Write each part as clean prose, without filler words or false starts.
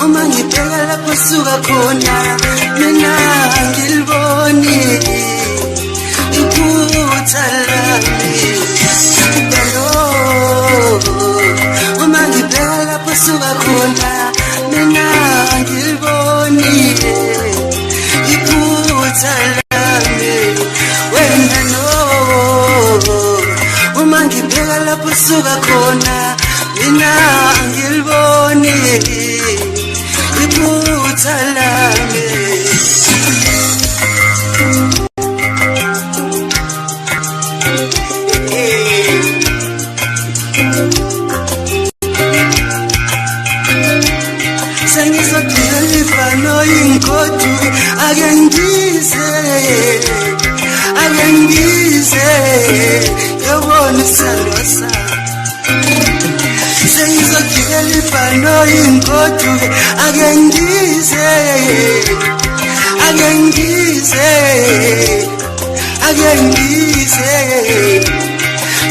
Uma ngibheka lapho suka khona mina ngiliboni iphutha lami njalo. Uma ngibheka lapho suka khona mina ngiliboni iphutha lami wena no. Uma ngibheka lapho suka khona mina ngiliboni iphutha lami. Sengizodiliva noyinkoduke ake ngize yabona isandla sami. Sengizodiliva noyinkoduke ake ngize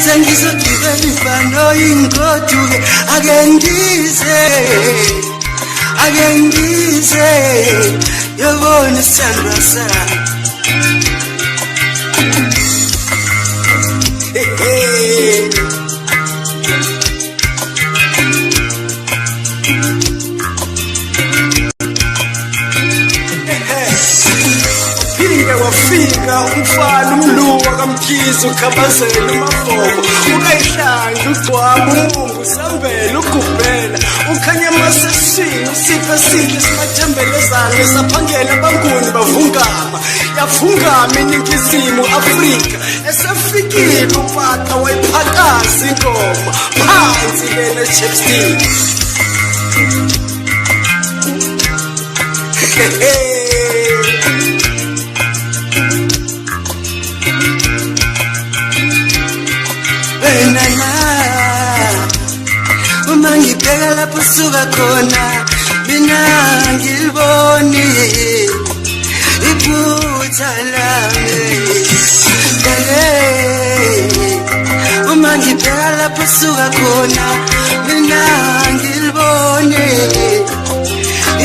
sengizodiliva noyinkoduke ake ngize yabona isandla sami. Wafika umfana umluwa kaMkhize ukhabazela uMafogo ukayihlanza ugcwaba umbungu sambela ugubhela ukhanya amasesini usipho esihle simathembelezane saphangela abanguni bavungama yavungama iningizimu Afrika esefikile uPata wayiphakaza ingoma phansi lena chipstick. Uma ngibheka lapho suka khona mina ngiliboni iphutha lami. Uma ngibheka lapho suka khona mina ngiliboni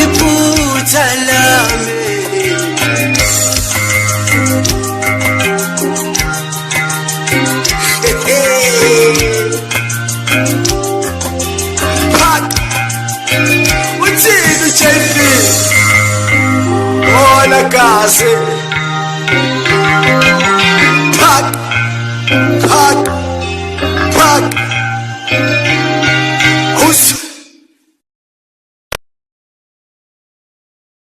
iphutha lami. Kasi cut